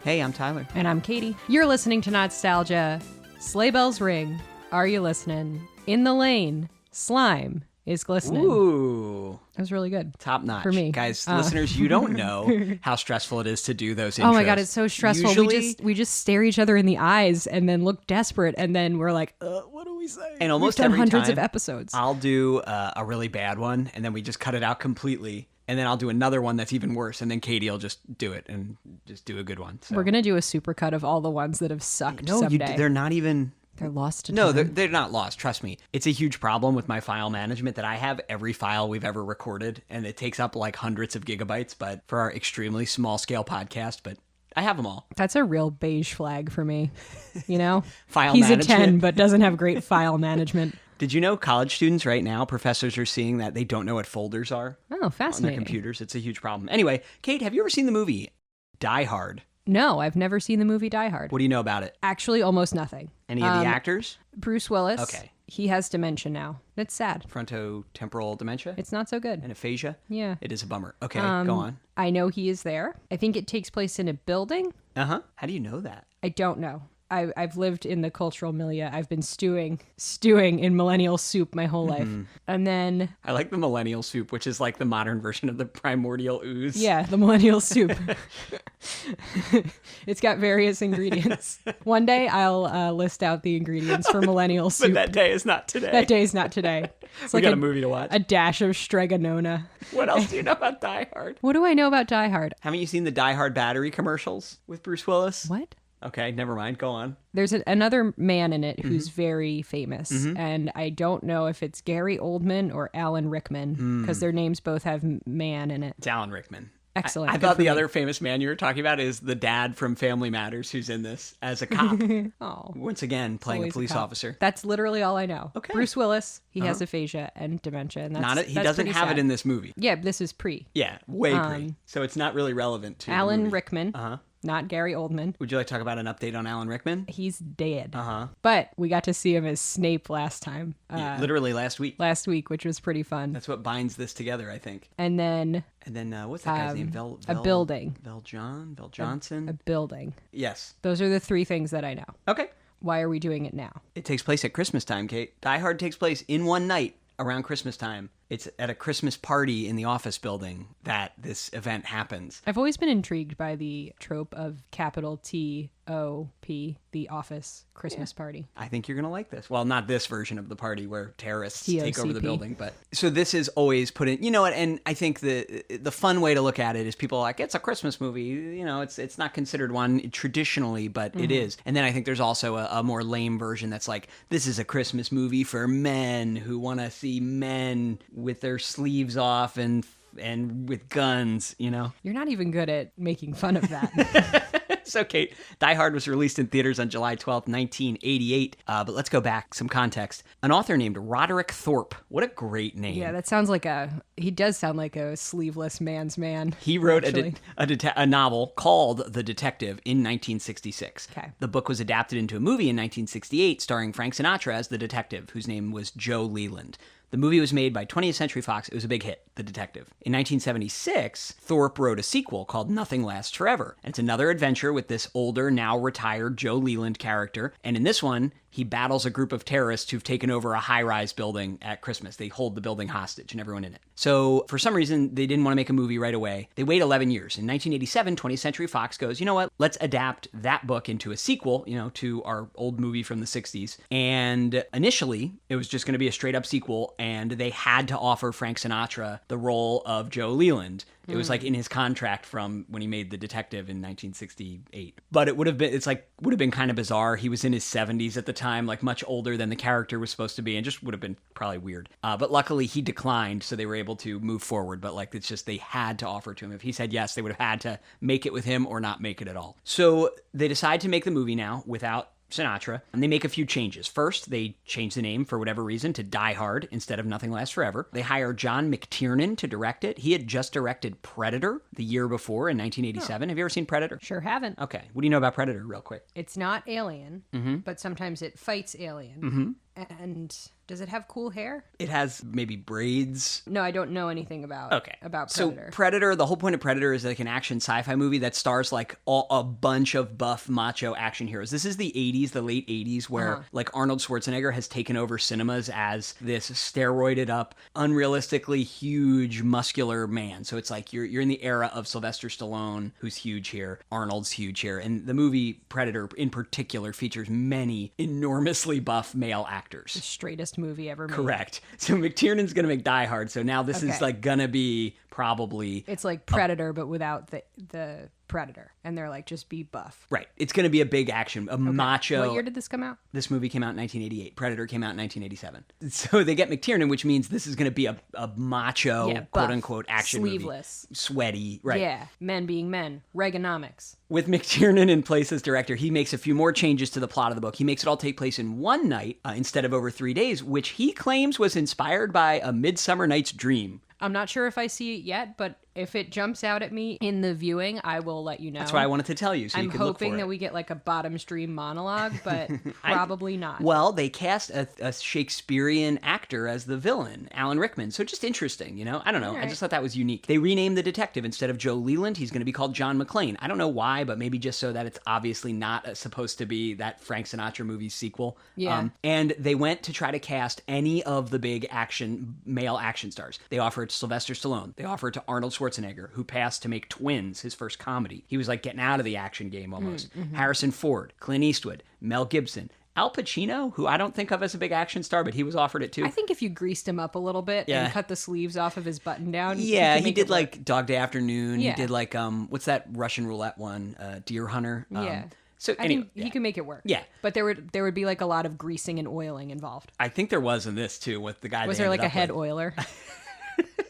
Hey, I'm Tyler. And I'm Katie. You're listening to Not-Stalgia. Sleigh bells ring. Are you listening? In the lane, slime is glistening. Ooh. That was really good. Top notch. For me. Guys, listeners, you don't know how stressful it is to do those intros. Oh my God, it's so stressful. Usually, We just stare each other in the eyes and then look desperate, and then we're like, what do we say? and almost We've done every hundreds time, of episodes. I'll do a really bad one, and then we just cut it out completely. And then I'll do another one that's even worse, and then Katie will just do it and just do a good one. So. We're going to do a supercut of all the ones that have sucked No, someday. they're not even... They're lost to No, time. they're not lost. Trust me. It's a huge problem with my file management that I have every file we've ever recorded, and it takes up like hundreds of gigabytes, but for our extremely small scale podcast, but I have them all. That's a real beige flag for me, you know? File He's management. a 10, but doesn't have great file management. Did you know college students right now, professors are seeing that they don't know what folders are Oh, on their fascinating. computers? It's a huge problem. Anyway, Kate, have you ever seen the movie Die Hard? No, I've never seen the movie Die Hard. What do you know about it? Actually, almost nothing. Any of the actors? Bruce Willis. Okay. He has dementia now. It's sad. Frontotemporal dementia? It's not so good. And aphasia? Yeah. It is a bummer. Okay, go on. I know he is there. I think it takes place in a building. Uh-huh. How do you know that? I don't know. I've lived in the cultural milieu. I've been stewing in millennial soup my whole life. And then... I like the millennial soup, which is like the modern version of the primordial ooze. Yeah, the millennial soup. It's got various ingredients. One day I'll list out the ingredients for millennial soup. But that day is not today. That day is not today. It's We like got a movie to watch. A dash of stregonona. What else do you know about Die Hard? What do I know about Die Hard? Haven't you seen the Die Hard battery commercials with Bruce Willis? What? Okay, never mind. Go on. There's another man in it who's very famous, and I don't know if it's Gary Oldman or Alan Rickman, because their names both have man in it. It's Alan Rickman. Excellent. I Good thought for the me. other famous man you were talking about is the dad from Family Matters who's in this as a cop. Oh, Once again, playing a always police cop. officer. That's literally all I know. Okay. Bruce Willis, he has aphasia and dementia, and He that's doesn't pretty have sad. it in this movie. Yeah, this is pre. Yeah, way pre. So it's not really relevant to the Alan movie. Rickman, not Gary Oldman. Would you like to talk about an update on Alan Rickman? He's dead. Uh-huh. But we got to see him as Snape last time. Yeah, literally last week. Last week, which was pretty fun. That's what binds this together, I think. And then What's that guy's name? a building. Vel Johnson? A building. Yes. Those are the three things that I know. Okay. Why are we doing it now? It takes place at Christmas time, Kate. Die Hard takes place in one night around Christmas time. It's at a Christmas party in the office building that this event happens. I've always been intrigued by the trope of capital T-O-P, the office Christmas party. I think you're going to like this. Well, not this version of the party where terrorists take over the TOCP. building, but so this is always put in, you know what, and I think the fun way to look at it is people are like, it's a Christmas movie, you know, it's not considered one traditionally, but it is. And then I think there's also a more lame version that's like, this is a Christmas movie for men who want to see men with their sleeves off and with guns, you know? You're not even good at making fun of that. So, Kate, Die Hard was released in theaters on July 12th, 1988. But let's go back, some context. An author named Roderick Thorpe. What a great name. Yeah, that sounds like he does sound like a sleeveless man's man. He wrote actually. a novel called The Detective in 1966. Okay. The book was adapted into a movie in 1968 starring Frank Sinatra as the detective, whose name was Joe Leland. The movie was made by 20th Century Fox. It was a big hit, The Detective. In 1976, Thorpe wrote a sequel called Nothing Lasts Forever. And it's another adventure with this older, now retired Joe Leland character. And in this one, he battles a group of terrorists who've taken over a high-rise building at Christmas. They hold the building hostage and everyone in it. So for some reason, they didn't want to make a movie right away. They wait 11 years. In 1987, 20th Century Fox goes, you know what? Let's adapt that book into a sequel, you know, to our old movie from the 60s. And initially, it was just going to be a straight-up sequel, and they had to offer Frank Sinatra the role of Joe Leland. It was like in his contract from when he made The Detective in 1968. But it would have been kind of bizarre. He was in his 70s at the time, like much older than the character was supposed to be, and just would have been probably weird. But luckily he declined, so they were able to move forward. But like, it's just, they had to offer it to him. If he said yes, they would have had to make it with him or not make it at all. So they decide to make the movie now without Sinatra, and they make a few changes. First, they change the name for whatever reason to Die Hard instead of Nothing Lasts Forever. They hire John McTiernan to direct it. He had just directed Predator the year before in 1987. Have you ever seen Predator? Sure haven't. Okay. What do you know about Predator real quick? It's not alien, but sometimes it fights alien. And does it have cool hair? It has maybe braids. No, I don't know anything about Predator. So Predator, the whole point of Predator is like an action sci-fi movie that stars like a bunch of buff macho action heroes. This is the 80s, the late 80s, where like Arnold Schwarzenegger has taken over cinemas as this steroided up, unrealistically huge, muscular man. So it's like you're in the era of Sylvester Stallone, who's huge here, Arnold's huge here. And the movie Predator in particular features many enormously buff male actors. The straightest movie ever made. Correct. So McTiernan's going to make Die Hard. So now this is like going to be probably... It's like Predator, but without the Predator. And they're like, just be buff. Right. It's going to be a big action, macho... What year did this come out? This movie came out in 1988. Predator came out in 1987. So they get McTiernan, which means this is going to be a macho, quote-unquote, action sleeveless movie. Sweaty. Right. Yeah. Men being men. Reaganomics. With McTiernan in place as director, he makes a few more changes to the plot of the book. He makes it all take place in one night instead of over 3 days, which he claims was inspired by A Midsummer Night's Dream. I'm not sure if I see it yet, but if it jumps out at me in the viewing, I will let you know. That's why I wanted to tell you, so you could look for it. I'm hoping that we get like a bottom stream monologue, but probably not. Well, they cast a Shakespearean actor as the villain, Alan Rickman. So just interesting, you know? I don't know. Right. I just thought that was unique. They renamed the detective. Instead of Joe Leland, he's going to be called John McClane. I don't know why, but maybe just so that it's obviously not supposed to be that Frank Sinatra movie's sequel. Yeah. And they went to try to cast any of the big male action stars. They offered Sylvester Stallone. They offered to Arnold Schwarzenegger, who passed to make Twins, his first comedy. He was like getting out of the action game almost. Harrison Ford, Clint Eastwood, Mel Gibson, Al Pacino, who I don't think of as a big action star, but he was offered it too. I think if you greased him up a little bit and cut the sleeves off of his button down. Yeah, he did like Dog Day Afternoon. Yeah. He did like, what's that Russian roulette one? Deer Hunter. Yeah. So I think he can make it work. Yeah. But there would be like a lot of greasing and oiling involved. I think there was in this too with the guy. Was there like a head oiler?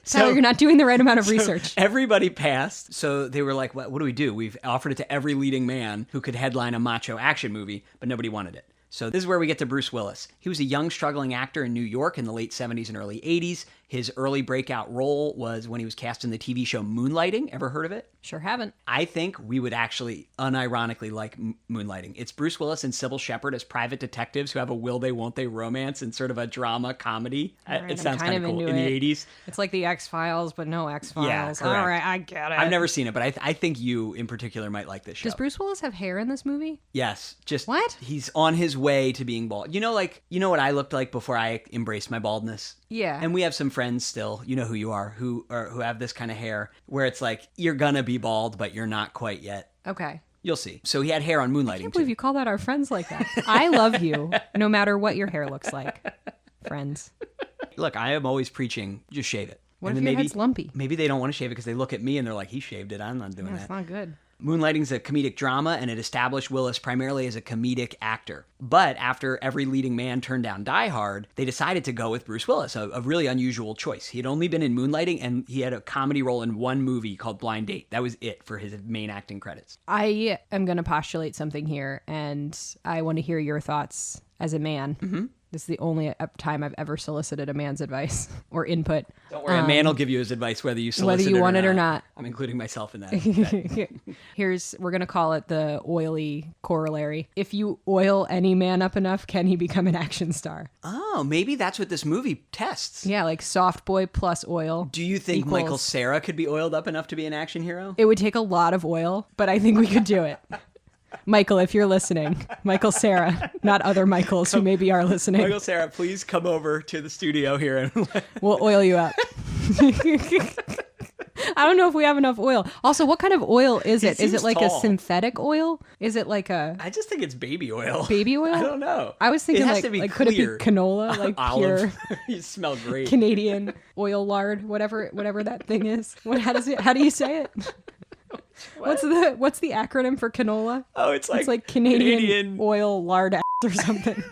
So, Tyler, you're not doing the right amount of research. Everybody passed, so they were like, what do we do? We've offered it to every leading man who could headline a macho action movie, but nobody wanted it. So this is where we get to Bruce Willis. He was a young, struggling actor in New York in the late 70s and early 80s. His early breakout role was when he was cast in the TV show Moonlighting. Ever heard of it? Sure haven't. I think we would actually unironically like Moonlighting. It's Bruce Willis and Sybil Shepherd as private detectives who have a will they, won't they romance and sort of a drama comedy. Right, it sounds kind of cool. In the 80s. It's like the X-Files, but no X-Files. Yeah, correct. All right, I get it. I've never seen it, but I think you in particular might like this show. Does Bruce Willis have hair in this movie? Yes. Just what? He's on his way to being bald. You know what I looked like before I embraced my baldness? Yeah. And we have some friends still, you know who you are, who have this kind of hair where it's like, you're gonna be bald, but you're not quite yet. Okay. You'll see. So he had hair on Moonlighting, I can't believe you call that our friends like that. I love you, no matter what your hair looks like. Friends. Look, I am always preaching, just shave it. What if your head's lumpy? Maybe they don't want to shave it because they look at me and they're like, he shaved it. I'm not doing that. That's not good. Moonlighting's a comedic drama, and it established Willis primarily as a comedic actor. But after every leading man turned down Die Hard, they decided to go with Bruce Willis, a really unusual choice. He had only been in Moonlighting, and he had a comedy role in one movie called Blind Date. That was it for his main acting credits. I am going to postulate something here, and I want to hear your thoughts as a man. Mm-hmm. This is the only time I've ever solicited a man's advice or input. Don't worry, a man will give you his advice whether you solicit whether you want it or not. I'm including myself in that. We're going to call it the oily corollary. If you oil any man up enough, can he become an action star? Oh, maybe that's what this movie tests. Yeah, like soft boy plus oil. Do you think Michael Cera could be oiled up enough to be an action hero? It would take a lot of oil, but I think we could do it. Michael, if you're listening, Michael Cera, not other Michaels who maybe are listening. Michael Cera, please come over to the studio here and we'll oil you up. I don't know if we have enough oil. Also, what kind of oil is it? Is it like tall. A synthetic oil? Is it like a... I just think it's baby oil. Baby oil? I don't know. I was thinking it has to be could it be canola? Like olive. Pure You smell great. Canadian oil lard, whatever that thing is. How do you say it? What's the acronym for canola? Oh, it's like Canadian oil lard or something.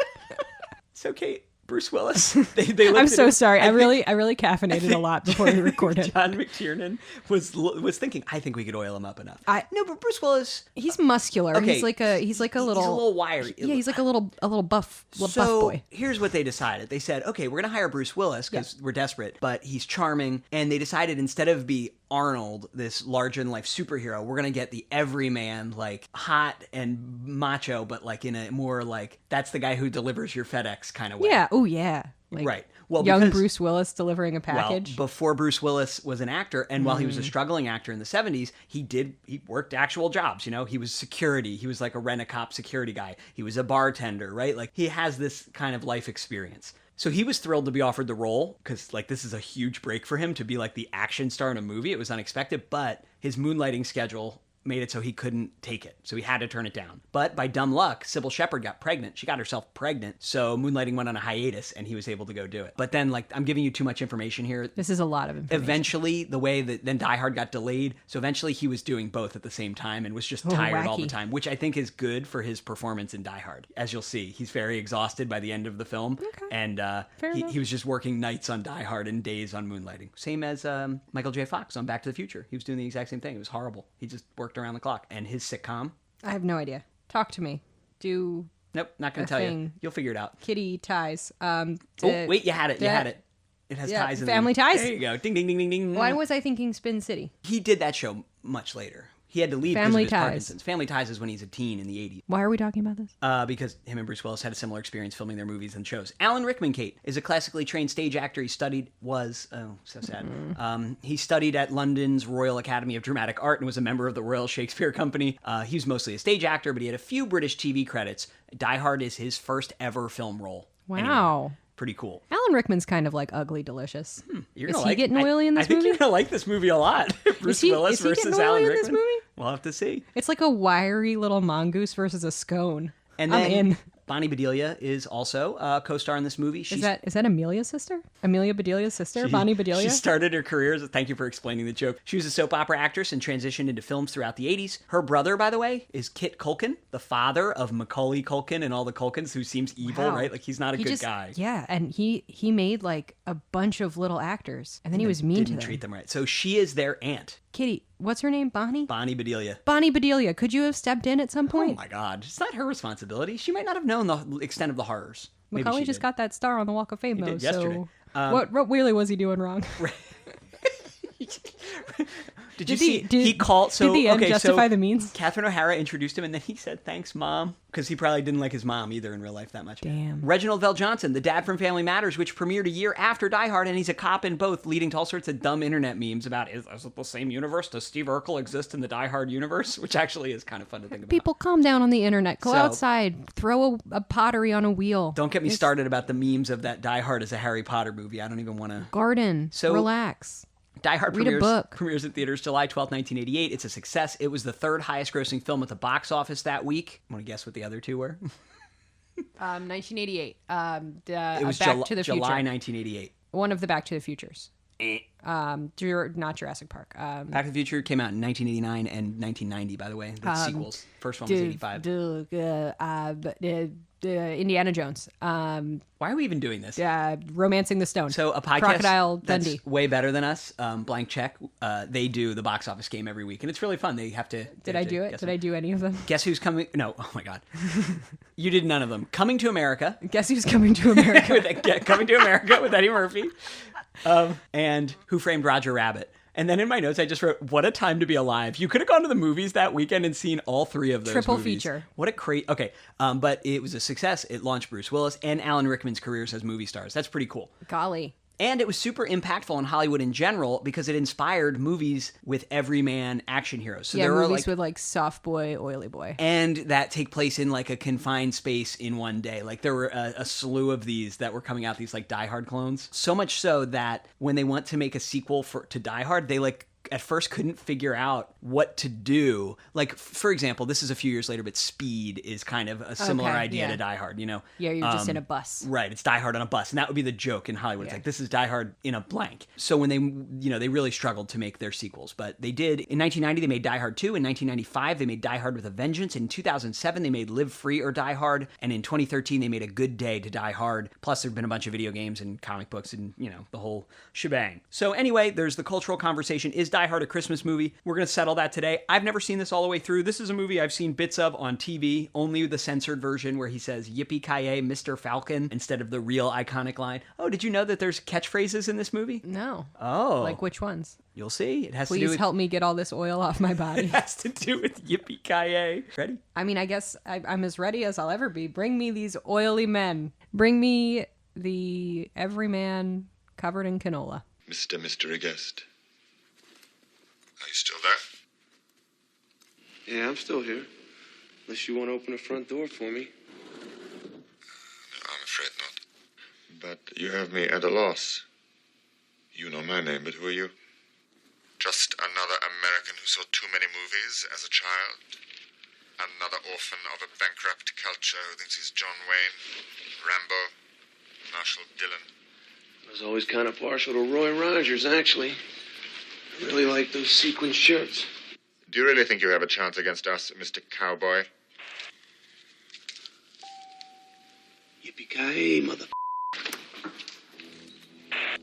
So Kate, Bruce Willis. They I'm so sorry. I think- really caffeinated a lot before we recorded. John McTiernan was thinking, I think we could oil him up enough. No, but Bruce Willis. He's muscular. Okay, He's like a little. He's a little wiry. Yeah, he's like a little buff buff boy. Here's what they decided. They said, okay, we're gonna hire Bruce Willis because we're desperate, but he's charming. And they decided instead of be Arnold, this larger than life superhero, we're gonna get the everyman, like hot and macho, but like in a more like that's the guy who delivers your FedEx kind of way. Yeah. Oh yeah. Like, Right. Well, young because- Bruce Willis delivering a package. Well, before Bruce Willis was an actor, and while he was a struggling actor in the 70s, he worked actual jobs, you know? He was security. He was like a rent-a-cop security guy. He was a bartender, right? Like, he has this kind of life experience. So he was thrilled to be offered the role, because, like, this is a huge break for him to be, like, the action star in a movie. It was unexpected, but his moonlighting schedule made it so he couldn't take it. So he had to turn it down. But by dumb luck, Sybil Shepherd got pregnant. She got herself pregnant. So Moonlighting went on a hiatus and he was able to go do it. But then, like, I'm giving you too much information here. This is a lot of information. Eventually, the way that then Die Hard got delayed. So eventually he was doing both at the same time and was just tired all the wacky. time, which I think is good for his performance in Die Hard. As you'll see, he's very exhausted by the end of the film. Okay. And Fair enough. he was just working nights on Die Hard and days on Moonlighting. Same as Michael J. Fox on Back to the Future. He was doing the exact same thing. It was horrible. He just worked around the clock. And his sitcom, I have no idea. Talk to me. Do nope, not going A to tell you. thing. You'll figure it out. kitty ties. Oh, wait, you had it. You had it. It has yeah, ties in Family there. Ties. There you go. Ding, ding, ding, ding, ding. Why was I thinking Spin City? He did that show much later. He had to leave because of Family his Ties. Parkinson's. Family Ties is when he's a teen in the 80s. Why are we talking about this? Because him and Bruce Willis had a similar experience filming their movies and shows. Alan Rickman, Kate, is a classically trained stage actor. He so sad. He studied at London's Royal Academy of Dramatic Art and was a member of the Royal Shakespeare Company. He was mostly a stage actor, but he had a few British TV credits. Die Hard is his first ever film role. Wow. Anywhere. Pretty cool. Alan Rickman's kind of like ugly delicious. You're Is gonna he like, getting oily in this I think movie? you're going to like this movie a lot. Bruce Willis is he versus getting Alan oily in Rickman. this movie? We'll have to see. It's like a wiry little mongoose versus a scone. And I'm then in. Bonnie Bedelia is also a co-star in this movie. Is that Amelia's sister? Amelia Bedelia's sister? Bonnie Bedelia? She started her career as thank you for explaining the joke. She was a soap opera actress and transitioned into films throughout the 80s. Her brother, by the way, is Kit Culkin, the father of Macaulay Culkin and all the Culkins, who seems evil, Wow. right? Like he's not a good guy. Yeah, and he made like a bunch of little actors, and then he was mean to Didn't them. treat them right. So she is their aunt, Kitty, what's her name? Bonnie? Bonnie Bedelia. Bonnie Bedelia. Could you have stepped in at some Oh point? my God. It's not her responsibility. She might not have known the extent of the horrors. Maybe Macaulay she just did. got that star on the Walk of Fame, though. did yesterday. So what really was he doing wrong? Did you see? He called. So did the end okay, justify so the means? Catherine O'Hara introduced him, and then he said, "Thanks, Mom," because he probably didn't like his mom either in real life that much. Damn. Reginald Vell Johnson, the dad from Family Matters, which premiered a year after Die Hard, and he's a cop in both, leading to all sorts of dumb internet memes about is it the same universe? Does Steve Urkel exist in the Die Hard universe? Which actually is kind of fun to think about. People calm down on the internet. Go So- outside. Throw a pottery on a wheel. Don't get me started about the memes of that Die Hard as a Harry Potter movie. I don't even want to. Garden. So- Relax. Die Hard Read a book. premieres in theaters July 12th, 1988. It's a success. It was the third highest grossing film at the box office that week. Want to guess what the other two were? 1988. It was Back to the July Future. 1988. One of the Back to the Futures. Not Jurassic Park. Back to the Future came out in 1989 and 1990, by the way. The sequels. First one was 85. Indiana Jones. Why are we even doing this? Romancing the Stone. So a podcast Crocodile that's Dundee. way better than us, Blank Check, they do the box office game every week, and it's really fun. They have to... Did I do it? Did I do any of them? Guess who's coming... No, oh my God. You did none of them. Coming to America. Guess who's coming to America? Coming to America with Eddie Murphy. And Who Framed Roger Rabbit. And then in my notes, I just wrote, what a time to be alive. You could have gone to the movies that weekend and seen all three of those Triple movies. feature. What a great... Okay, but it was a success. It launched Bruce Willis and Alan Rickman's careers as movie stars. That's pretty cool. Golly. And it was super impactful in Hollywood in general because it inspired movies with everyman action heroes. So Yeah, there were movies with like soft boy, oily boy. and that take place in like a confined space in one day. Like there were a slew of these that were coming out, these like Die Hard clones. So much so that when they want to make a sequel to Die Hard, they like at first couldn't figure out what to do. Like, for example, this is a few years later, but Speed is kind of a similar idea to Die Hard, you know? Yeah, you're just in a bus. Right, it's Die Hard on a bus. And that would be the joke in Hollywood. It's like, this is Die Hard in a blank. So when they, you know, they really struggled to make their sequels. But they did. In 1990, they made Die Hard 2. In 1995, they made Die Hard with a Vengeance. In 2007, they made Live Free or Die Hard. And in 2013, they made A Good Day to Die Hard. Plus, there have been a bunch of video games and comic books and, you know, the whole shebang. So anyway, there's the cultural conversation. Is Die Hard a Christmas movie? We're going to settle that today. I've never seen this all the way through. This is a movie I've seen bits of on TV, only the censored version where he says, "Yippee-ki-yay, Mr. Falcon," instead of the real iconic line. Oh, did you know that there's catchphrases in this movie? No. Oh. Like which ones? You'll see. It has to do Please with... help me get all this oil off my body. It has to do with yippee-ki-yay. Ready? I mean, I guess I'm as ready as I'll ever be. Bring me these oily men. Bring me the everyman covered in canola. Mr. Mystery Guest. Are you still there? Yeah, I'm still here. Unless you want to open the front door for me. No, I'm afraid not. But you have me at a loss. You know my name, but who are you? Just another American who saw too many movies as a child. Another orphan of a bankrupt culture who thinks he's John Wayne, Rambo, Marshall Dillon. I was always kind of partial to Roy Rogers, actually. I really like those sequin shirts. Do you really think you have a chance against us, Mr. Cowboy? Yippee-ki-yay, mother...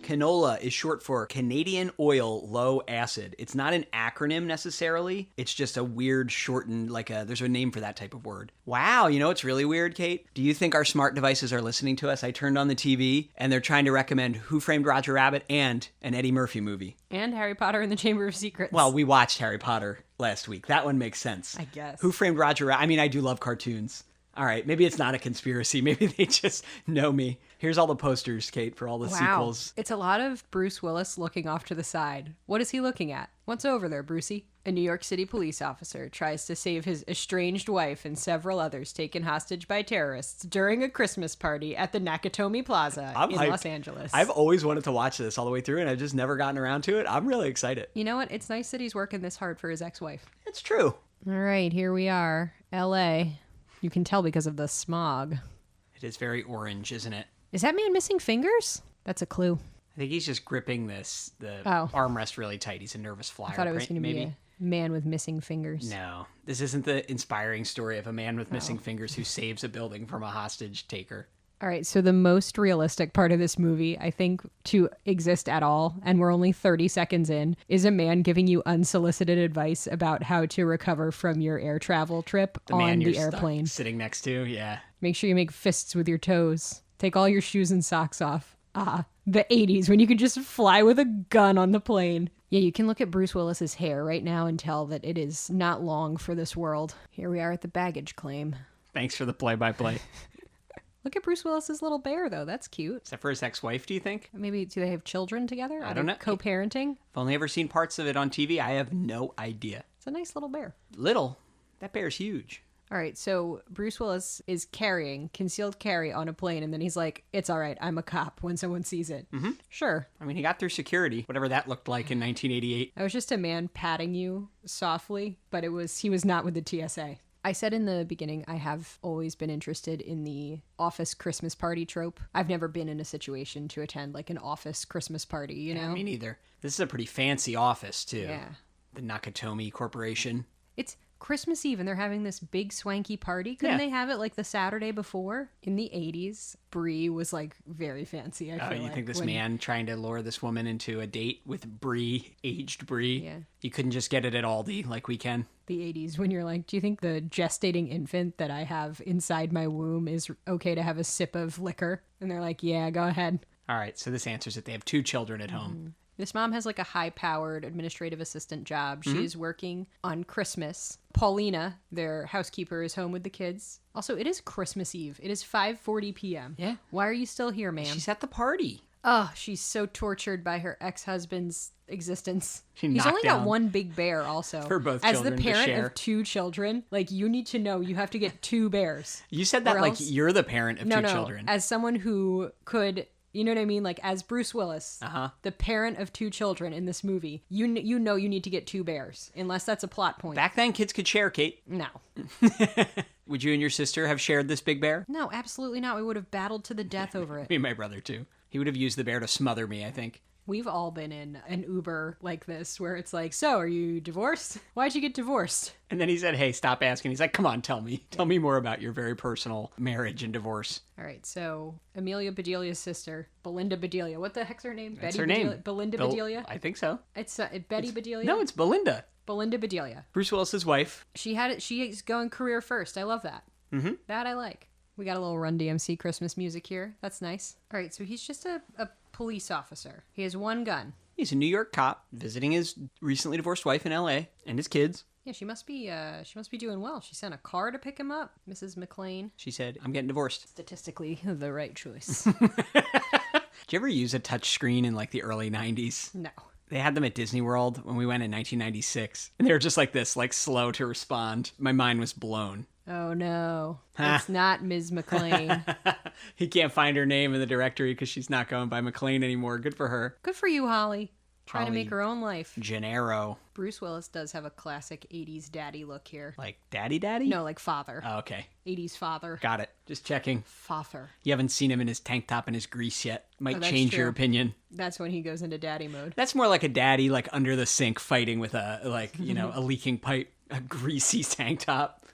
Canola is short for Canadian Oil Low Acid. It's not an acronym necessarily. It's just a weird shortened, there's a name for that type of word. Wow, you know what's really weird, Kate? Do you think our smart devices are listening to us? I turned on the TV and they're trying to recommend Who Framed Roger Rabbit and an Eddie Murphy movie. And Harry Potter and the Chamber of Secrets. Well, we watched Harry Potter last week. That one makes sense. I guess. Who Framed Roger Rabbit? I mean, I do love cartoons. All right, maybe it's not a conspiracy. Maybe they just know me. Here's all the posters, Kate, for all the sequels. It's a lot of Bruce Willis looking off to the side. What is he looking at? What's over there, Brucey? A New York City police officer tries to save his estranged wife and several others taken hostage by terrorists during a Christmas party at the Nakatomi Plaza in Los Angeles. I've always wanted to watch this all the way through, and I've just never gotten around to it. I'm really excited. You know what? It's nice that he's working this hard for his ex-wife. It's true. All right, here we are. L.A. You can tell because of the smog. It is very orange, isn't it? Is that man missing fingers? That's a clue. I think he's just gripping the armrest really tight. He's a nervous flyer. I thought it was going to be a man with missing fingers. No, this isn't the inspiring story of a man with missing fingers who saves a building from a hostage taker. All right, so the most realistic part of this movie, I think, to exist at all, and we're only 30 seconds in, is a man giving you unsolicited advice about how to recover from your air travel trip on the airplane. Sitting next to, yeah. Make sure you make fists with your toes. Take all your shoes and socks off. Ah, the 80s, when you could just fly with a gun on the plane. Yeah, you can look at Bruce Willis's hair right now and tell that it is not long for this world. Here we are at the baggage claim. Thanks for the play-by-play. Look at Bruce Willis's little bear, though. That's cute. Is that for his ex-wife, do you think? Maybe, do they have children together? I don't know. Co-parenting? I've only ever seen parts of it on TV. I have no idea. It's a nice little bear. Little? That bear's huge. All right, so Bruce Willis is carrying concealed carry on a plane, and then he's like, it's all right, I'm a cop when someone sees it. Mm-hmm. Sure. I mean, he got through security, whatever that looked like in 1988. I was just a man patting you softly, but he was not with the TSA. I said in the beginning, I have always been interested in the office Christmas party trope. I've never been in a situation to attend like an office Christmas party, you know? Me neither. This is a pretty fancy office, too. Yeah. The Nakatomi Corporation. It's Christmas Eve and they're having this big swanky party. Couldn't they have it like the Saturday before? In the 80s, Brie was like very fancy, I feel you like. think this man trying to lure this woman into a date with Brie, aged Brie? Yeah. You couldn't just get it at Aldi like we can? The 80s, when you're like, do you think the gestating infant that I have inside my womb is okay to have a sip of liquor? And they're like, yeah, go ahead. All right, so this answers it. They have 2 children at home. Mm-hmm. This mom has like a high-powered administrative assistant job. She is working on Christmas. Paulina, their housekeeper, is home with the kids. Also, it is Christmas Eve. It is 5:40 p.m. Yeah. Why are you still here, ma'am? She's at the party. Oh, she's so tortured by her ex-husband's existence. She He's knocked only down got one big bear also. for both As children the to parent share. of 2 children, like you need to know you have to get 2 bears. You said that Or like else- you're the parent of No, 2 children. as someone who could You know what I mean? Like, as Bruce Willis, the parent of 2 children in this movie, you know you need to get 2 bears, unless that's a plot point. Back then, kids could share, Kate. No. Would you and your sister have shared this big bear? No, absolutely not. We would have battled to the death over it. Me and my brother, too. He would have used the bear to smother me, I think. We've all been in an Uber like this where it's like, so, are you divorced? Why'd you get divorced? And then he said, hey, stop asking. He's like, come on, tell me. Tell me more about your very personal marriage and divorce. All right, so Amelia Bedelia's sister, Belinda Bedelia. What the heck's her name? That's Betty her name. Bedelia? Belinda Bedelia? I think so. It's Betty Bedelia? No, it's Belinda. Belinda Bedelia. Bruce Willis's wife. She's going career first. I love that. Mm-hmm. That I like. We got a little Run DMC Christmas music here. That's nice. All right, so he's just a police officer. He has 1 gun. He's a New York cop visiting his recently divorced wife in L.A. and his kids. Yeah, she must be doing well. She sent a car to pick him up, Mrs. McLean. She said, I'm getting divorced. Statistically, the right choice. Did you ever use a touch screen in like the early 90s? No. They had them at Disney World when we went in 1996. And they were just like this, like slow to respond. My mind was blown. Oh, no. It's not Ms. McLean. He can't find her name in the directory because she's not going by McLean anymore. Good for her. Good for you, Holly. Trying to Holly make her own life. Gennaro. Bruce Willis does have a classic 80s daddy look here. Like daddy? No, like father. Oh, okay. 80s father. Got it. Just checking. Father. You haven't seen him in his tank top and his grease yet. Might that's change your true. opinion. That's when he goes into daddy mode. That's more like a daddy, like under the sink fighting with a, like, you know, a leaking pipe, a greasy tank top.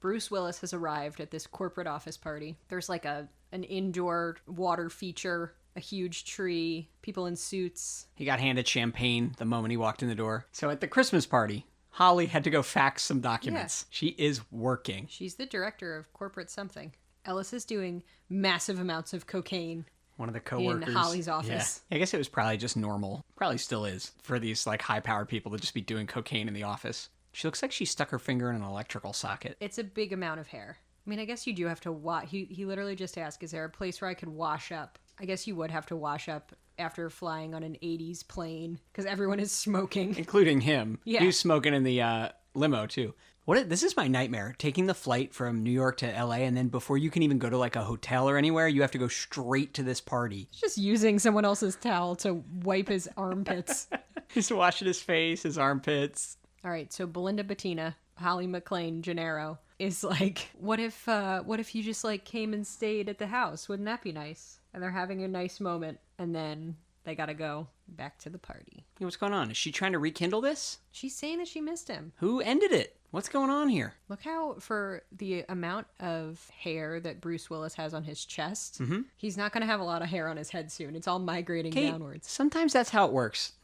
Bruce Willis has arrived at this corporate office party. There's like an indoor water feature, a huge tree, people in suits. He got handed champagne the moment he walked in the door. So at the Christmas party, Holly had to go fax some documents. Yeah. She is working. She's the director of corporate something. Ellis is doing massive amounts of cocaine. One of the coworkers. In Holly's office. Yeah. I guess it was probably just normal. Probably still is for these like high-powered people to just be doing cocaine in the office. She looks like she stuck her finger in an electrical socket. It's a big amount of hair. I mean, I guess you do have to wash. He literally just asked, is there a place where I could wash up? I guess you would have to wash up after flying on an 80s plane because everyone is smoking. Including him. Yeah. He was smoking in the limo, too. This is my nightmare. Taking the flight from New York to LA, and then before you can even go to like a hotel or anywhere, you have to go straight to this party. Just using someone else's towel to wipe his armpits. He's washing his face, his armpits. All right, so Belinda Bettina, Holly McLean, Gennaro, is like, what if you just like came and stayed at the house? Wouldn't that be nice? And they're having a nice moment, and then they gotta go back to the party. Hey, what's going on? Is she trying to rekindle this? She's saying that she missed him. Who ended it? What's going on here? Look how, for the amount of hair that Bruce Willis has on his chest, he's not going to have a lot of hair on his head soon. It's all migrating Kate, downwards. Sometimes that's how it works.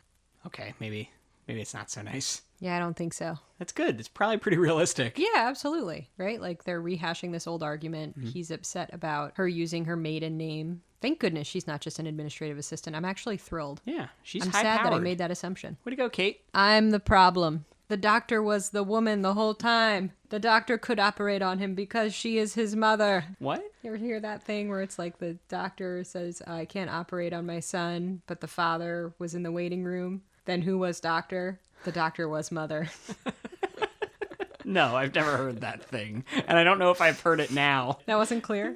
Okay, maybe it's not so nice. Yeah, I don't think so. That's good. It's probably pretty realistic. Yeah, absolutely. Right? Like, they're rehashing this old argument. He's upset about her using her maiden name. Thank goodness she's not just an administrative assistant. I'm actually thrilled. Yeah, she's I'm high-powered. sad that I made that assumption. Way to go, Kate. I'm the problem. The doctor was the woman the whole time. The doctor could operate on him because she is his mother. What? You ever hear that thing where it's like the doctor says, I can't operate on my son, but the father was in the waiting room? Then who was doctor? The doctor was mother. No, I've never heard that thing. And I don't know if I've heard it now. That wasn't clear?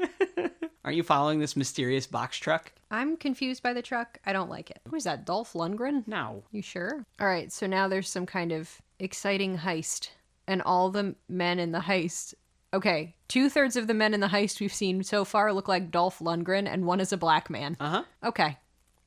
Are you following this mysterious box truck? I'm confused by the truck. I don't like it. Who is that, Dolph Lundgren? No. You sure? All right, so now there's some kind of exciting heist. And all the men in the heist... Okay, 2/3 of the men in the heist we've seen so far look like Dolph Lundgren, and one is a black man. Uh-huh. Okay.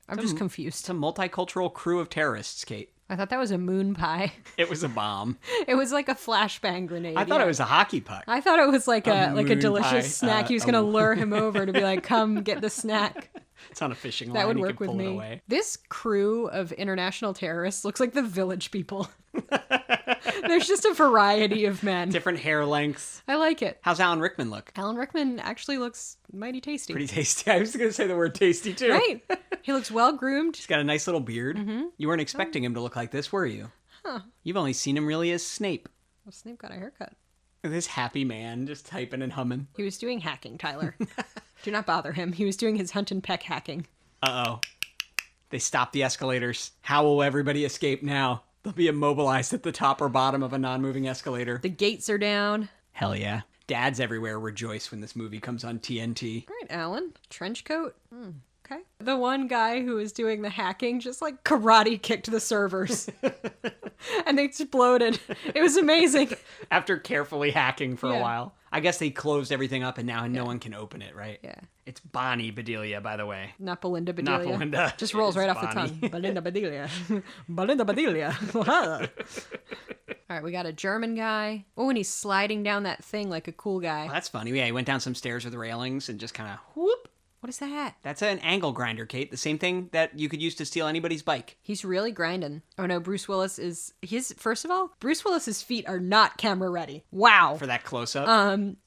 I'm just confused. It's a multicultural crew of terrorists, Kate. I thought that was a moon pie. It was a bomb. It was like a flashbang grenade. I thought it was a hockey puck. I thought it was like a moon delicious pie, snack. He was going to lure him over to be like, come get the snack. It's on a fishing line. That would You work can with pull it me. away. This crew of international terrorists looks like the Village People. There's just a variety of men. Different hair lengths. I like it. How's Alan Rickman look? Alan Rickman actually looks mighty tasty. Pretty tasty. I was going to say the word tasty, too. Right? He looks well groomed. He's got a nice little beard. Mm-hmm. You weren't expecting him to look like this, were you? Huh. You've only seen him really as Snape. Well, Snape got a haircut. This happy man just typing and humming. He was doing hacking, Tyler. Do not bother him. He was doing his hunt and peck hacking. Uh-oh. They stopped the escalators. How will everybody escape now? They'll be immobilized at the top or bottom of a non-moving escalator. The gates are down. Hell yeah. Dads everywhere rejoice when this movie comes on TNT. Right. right, Alan. Trench coat. Okay. The one guy who was doing the hacking just like karate kicked the servers and they exploded. It was amazing. After carefully hacking for a Yeah. while. I guess they closed everything up and now no one can open it, right? Yeah. It's Bonnie Bedelia, by the way. Not Belinda Bedelia. Not Belinda. Just rolls It's right off the Bonnie. tongue. Belinda Bedelia. Belinda Bedelia. All right, we got a German guy. Oh, and he's sliding down that thing like a cool guy. Well, that's funny. Yeah, he went down some stairs with railings and just kind of whoop. What is that? That's an angle grinder, Kate. The same thing that you could use to steal anybody's bike. He's really grinding. Oh no, Bruce Willis is first of all, Bruce Willis's feet are not camera ready. Wow. For that close up.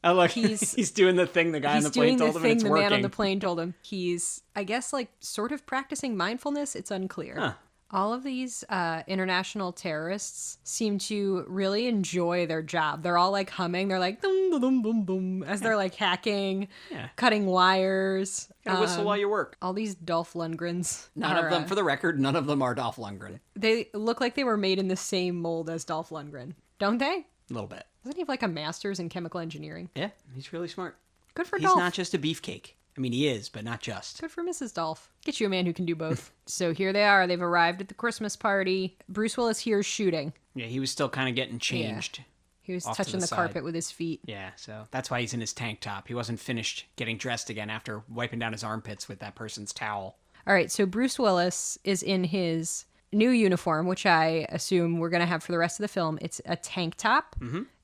Oh look, he's- he's doing the thing the guy on the plane told him, and thing it's the working. man on the plane told him. He's, I guess, like sort of practicing mindfulness. It's unclear. Huh. All of these international terrorists seem to really enjoy their job. They're all like humming. They're like dum dum dum dum dum as they're like hacking, Yeah. cutting wires. Gotta whistle while you work. All these Dolph Lundgrens. None of them, for the record, none of them are Dolph Lundgren. They look like they were made in the same mold as Dolph Lundgren, don't they? A little bit. Doesn't he have like a master's in chemical engineering? Yeah, he's really smart. Good for He's Dolph. not just a beefcake. I mean, he is, but not just. Good for Mrs. Dolph. Get you a man who can do both. So here they are. They've arrived at the Christmas party. Bruce Willis here's shooting. Yeah, he was still kind of getting changed. He was Off to touching the the side. carpet with his feet. Yeah, so that's why he's in his tank top. He wasn't finished getting dressed again after wiping down his armpits with that person's towel. All right, so Bruce Willis is in his new uniform, which I assume we're going to have for the rest of the film. It's a tank top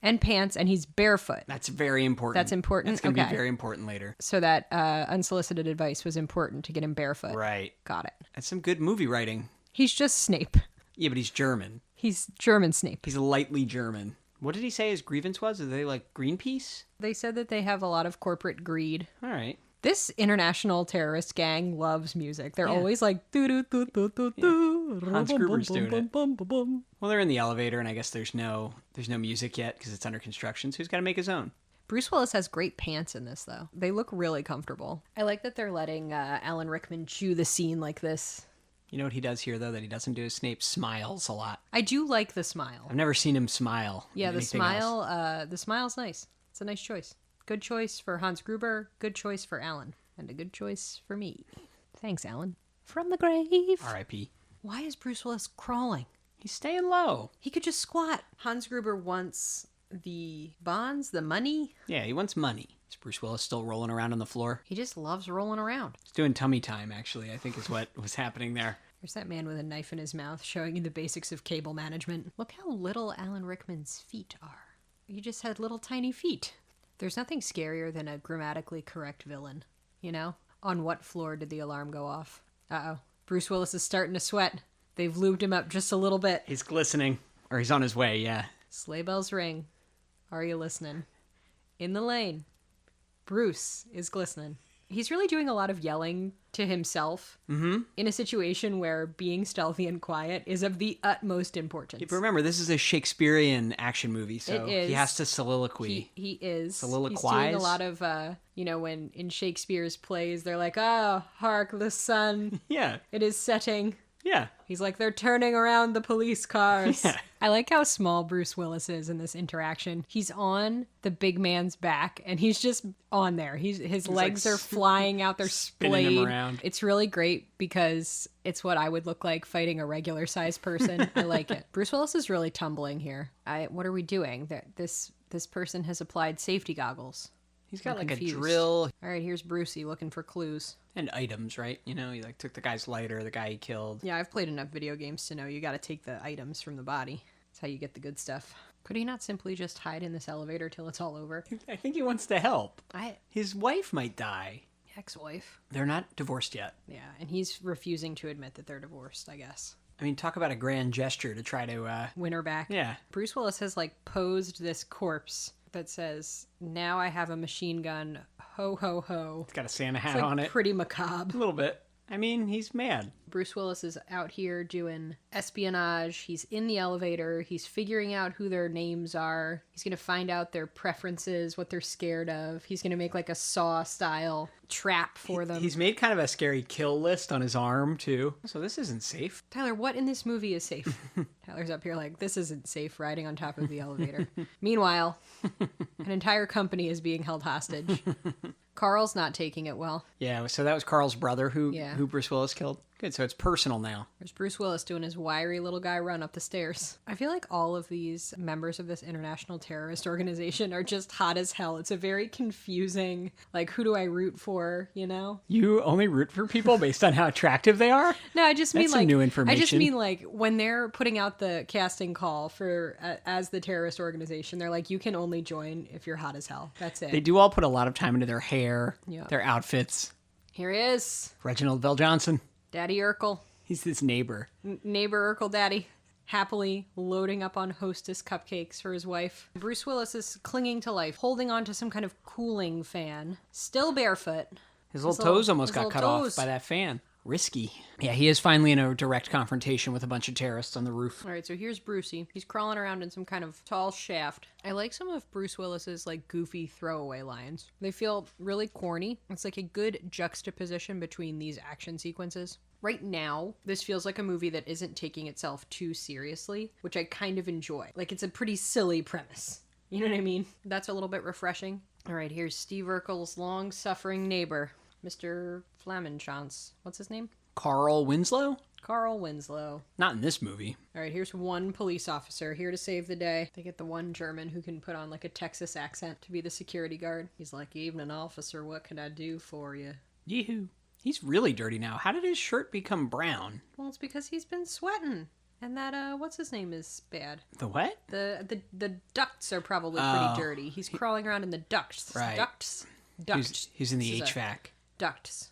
and pants, and he's barefoot. That's very important. That's important? That's going to Okay. be very important later. So that unsolicited advice was important to get him barefoot. Right. Got it. That's some good movie writing. He's just Snape. Yeah, but he's German. He's German Snape. He's lightly German. What did he say his grievance was? Are they like Greenpeace? They said that they have a lot of corporate greed. All right. This international terrorist gang loves music. They're always like doo doo doo doo doo doo. Hans Gruber's doing it. Bum, bum, bum. Well, they're in the elevator, and I guess there's no music yet because it's under construction, so he's got to make his own. Bruce Willis has great pants in this, though. They look really comfortable. I like that they're letting Alan Rickman chew the scene like this. You know what he does here, though, that he doesn't do? Snape smiles a lot. I do like the smile. I've never seen him smile. in Yeah, the anything else. smile. The smile's nice. It's a nice choice. Good choice for Hans Gruber. Good choice for Alan, and a good choice for me. Thanks, Alan. From the grave. R.I.P. Why is Bruce Willis crawling? He's staying low. He could just squat. Hans Gruber wants the bonds, the money. Yeah, he wants money. Is Bruce Willis still rolling around on the floor? He just loves rolling around. He's doing tummy time, actually, I think is what was happening there. There's that man with a knife in his mouth showing you the basics of cable management. Look how little Alan Rickman's feet are. He just had little tiny feet. There's nothing scarier than a grammatically correct villain, you know? On what floor did the alarm go off? Uh-oh. Bruce Willis is starting to sweat. They've lubed him up just a little bit. He's glistening. Or he's on his way, yeah. Sleigh bells ring. Are you listening? In the lane. Bruce is glistening. He's really doing a lot of yelling to himself in a situation where being stealthy and quiet is of the utmost importance. But remember, this is a Shakespearean action movie, so It is. he has to soliloquy. He is. Soliloquize? He's doing a lot of, when in Shakespeare's plays, they're like, oh, hark, the sun, Yeah, it is setting. yeah. He's like, they're turning around the police cars. Yeah. I like how small Bruce Willis is in this interaction. He's on the big man's back, and he's just on there. His legs like are flying out. They're spinning him splayed. around. It's really great because it's what I would look like fighting a regular-sized person. I like it. Bruce Willis is really tumbling here. What are we doing? This person has applied safety goggles. He's got I'm like confused. a drill All right, here's Brucey looking for clues. and items, right? You know, he like took the guy's lighter, the guy he killed. Yeah, I've played enough video games to know you got to take the items from the body. That's how you get the good stuff. Could he not simply just hide in this elevator till it's all over? I think he wants to help. I His wife might die. ex-wife. They're not divorced yet. Yeah, and he's refusing to admit that they're divorced, I guess. I mean, talk about a grand gesture to try to, Win her back. yeah. Bruce Willis has like posed this corpse that says, "Now I have a machine gun. Ho ho ho." It's got a Santa It's hat like on it. pretty macabre. A little bit. I mean, he's mad. Bruce Willis is out here doing espionage. He's in the elevator. He's figuring out who their names are. He's going to find out their preferences, what they're scared of. He's going to make like a Saw-style trap for them. He's made kind of a scary kill list on his arm, too. So this isn't safe. Tyler, what in this movie is safe? Tyler's up here like, this isn't safe, riding on top of the elevator. Meanwhile, an entire company is being held hostage. Carl's not taking it well. Yeah, so that was Carl's brother who Yeah. Bruce Willis killed. Good, so it's personal now. There's Bruce Willis doing his wiry little guy run up the stairs. I feel like all of these members of this international terrorist organization are just hot as hell. It's a very confusing, like, who do I root for, you know? You only root for people based on how attractive they are? No, I just mean That's some like new I just information. mean like when they're putting out the casting call for as the terrorist organization, they're like, you can only join if you're hot as hell. That's it. They do all put a lot of time into their hair, Yeah. their outfits. Here he is, Reginald Bell Johnson. Daddy Urkel. He's this neighbor. Neighbor Urkel Daddy, happily loading up on Hostess cupcakes for his wife. Bruce Willis is clinging to life, holding on to some kind of cooling fan, still barefoot. His little toes almost his got little cut off toes. by that fan. Risky. Yeah, he is finally in a direct confrontation with a bunch of terrorists on the roof. All right, so here's Brucey. He's crawling around in some kind of tall shaft. I like some of Bruce Willis's like goofy throwaway lines. They feel really corny. It's like a good juxtaposition between these action sequences. Right now, this feels like a movie that isn't taking itself too seriously, which I kind of enjoy. Like, it's a pretty silly premise. You know what I mean? That's a little bit refreshing. All right, here's Steve Urkel's long-suffering neighbor, Mr. Flammenschanz. What's his name? Carl Winslow? Carl Winslow. Not in this movie. All right, here's one police officer here to save the day. They get the one German who can put on like a Texas accent to be the security guard. He's like, evening, officer, what can I do for you? Yee-hoo. He's really dirty now. How did his shirt become brown? Well, it's because he's been sweating. And that, what's his name is bad. The what? The ducts are probably pretty dirty. He's crawling around in the ducts. Right. Ducts. He's in the This is a- HVAC. Ducts.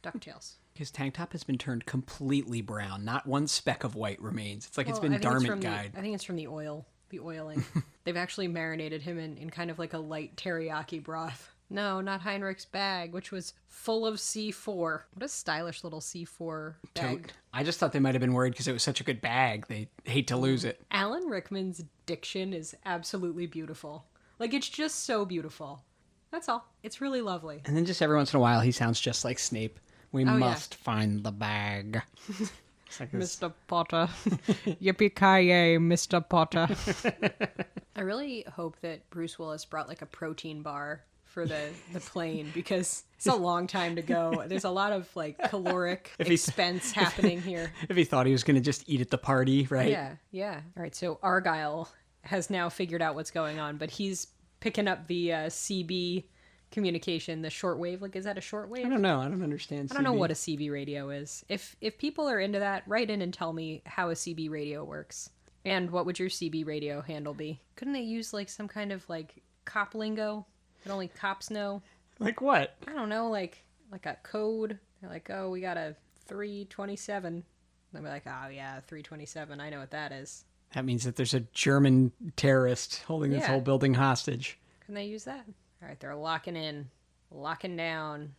Ducktails. His tank top has been turned completely brown. Not one speck of white remains. It's like it's Well, been I think it's Darmit from Guide. I think it's from the oil. The oiling. They've actually marinated him in kind of like a light teriyaki broth. No, not Heinrich's bag, which was full of C4. What a stylish little C4 bag. I just thought they might have been worried because it was such a good bag. They hate to lose it. Alan Rickman's diction is absolutely beautiful. Like, it's just so beautiful. That's all. It's really lovely. And then just every once in a while, he sounds just like Snape. We Oh, yeah. must find the bag. It's like this. Mr. Potter. Yippee-ki-yay, Mr. Potter. I really hope that Bruce Willis brought like a protein bar for the plane because it's a long time to go. There's a lot of like caloric expense happening here. If he thought he was going to just eat at the party, right? Yeah. All right, so Argyle has now figured out what's going on, but he's picking up the CB communication, the shortwave. Like, is that a shortwave? I don't know. I don't understand. I don't know what a CB radio is. If people are into that, write in and tell me how a CB radio works. And what would your CB radio handle be? Couldn't they use like some kind of like cop lingo that only cops know? Like what? I don't know, like a code. They're like, oh, we got a 327. They'll be like, oh yeah, 327. I know what that is. That means that there's a German terrorist holding this Yeah. whole building hostage. Can they use that? All right, they're locking in, locking down.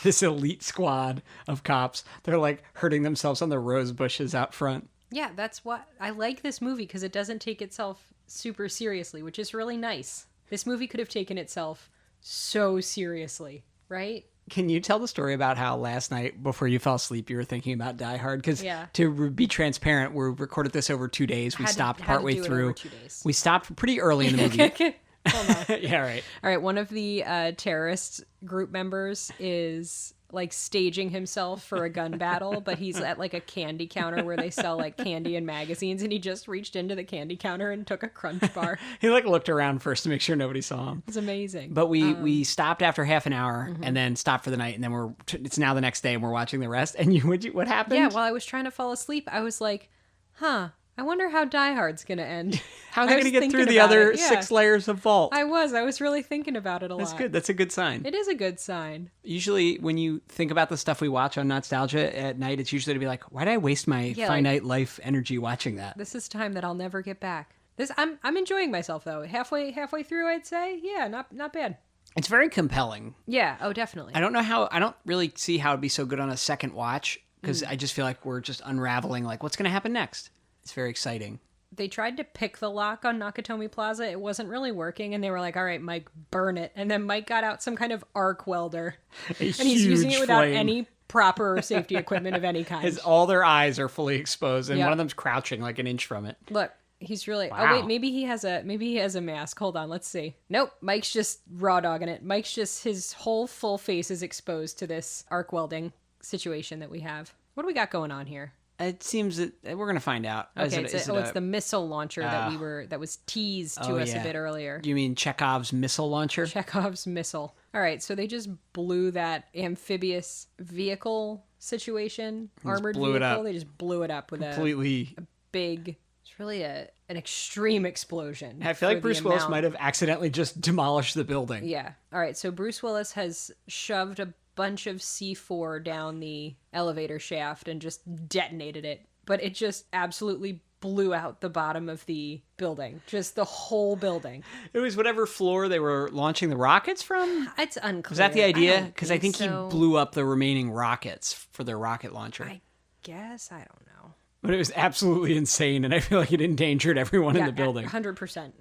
This elite squad of cops, they're like hurting themselves on the rose bushes out front. Yeah, that's what I like this movie because it doesn't take itself super seriously, which is really nice. This movie could have taken itself so seriously, right? Can you tell the story about how last night before you fell asleep you were thinking about Die Hard? Because Yeah. to be transparent, we recorded this over 2 days. We stopped had to partway do it through. over 2 days. We stopped pretty early in the movie. Hold on. Yeah, right. All right, one of the terrorist group members is like staging himself for a gun battle, but he's at like a candy counter where they sell like candy and magazines, and he just reached into the candy counter and took a Crunch bar. He like looked around first to make sure nobody saw him. It's amazing. But we stopped after half an hour and then stopped for the night, and then it's now the next day and we're watching the rest. And what happened? Yeah, while I was trying to fall asleep, I was like, huh, I wonder how Die Hard's gonna end. How's I it was going to get through thinking the about other it, yeah. 6 layers of vault? I was really thinking about it a lot. That's good. That's a good sign. It is a good sign. Usually when you think about the stuff we watch on Not-Stalgia at night, it's usually to be like, why did I waste my finite life energy watching that? This is time that I'll never get back. I'm enjoying myself though. Halfway through, I'd say, yeah, not bad. It's very compelling. Yeah, oh definitely. I don't really see how it'd be so good on a second watch because I just feel like we're just unraveling like what's going to happen next. It's very exciting. They tried to pick the lock on Nakatomi Plaza. It wasn't really working, and they were like, all right, Mike, burn it. And then Mike got out some kind of arc welder. And he's using it without any proper safety equipment of any kind. All their eyes are fully exposed, and Yep. one of them's crouching like an inch from it. Look, He's really. Wow. Oh wait, maybe he has a mask. Hold on, let's see. Nope, Mike's just raw dogging it. Mike's just his whole full face is exposed to this arc welding situation that we have. What do we got going on here? It seems that we're gonna find out. Okay, it's the missile launcher that was teased to us a bit earlier. You mean Chekhov's missile launcher? Chekhov's missile. All right, so they just blew that amphibious vehicle situation, armored blew it vehicle. up. They just blew it up with Completely. a big. It's really an extreme explosion. I feel like for Bruce the Willis amount. might have accidentally just demolished the building. Yeah. All right, so Bruce Willis has shoved a bunch of C4 down the elevator shaft and just detonated it, but it just absolutely blew out the bottom of the building, just the whole building. It was whatever floor they were launching the rockets from? It's unclear. Was that the idea? Because Because I think he blew up the remaining rockets for their rocket launcher. I guess, I don't know. But it was absolutely insane, and I feel like it endangered everyone in the building. 100%.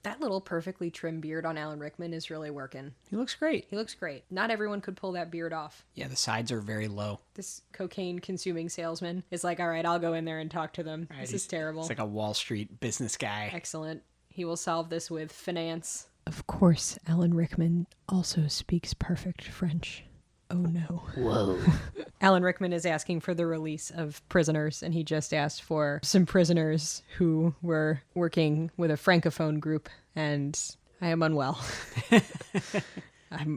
That little perfectly trimmed beard on Alan Rickman is really working. He looks great. He looks great. Not everyone could pull that beard off. Yeah, the sides are very low. This cocaine-consuming salesman is like, all right, I'll go in there and talk to them. Right, This is terrible. It's like a Wall Street business guy. Excellent. He will solve this with finance. Of course, Alan Rickman also speaks perfect French. Oh no. Whoa. Alan Rickman is asking for the release of prisoners, and he just asked for some prisoners who were working with a francophone group, and I am unwell.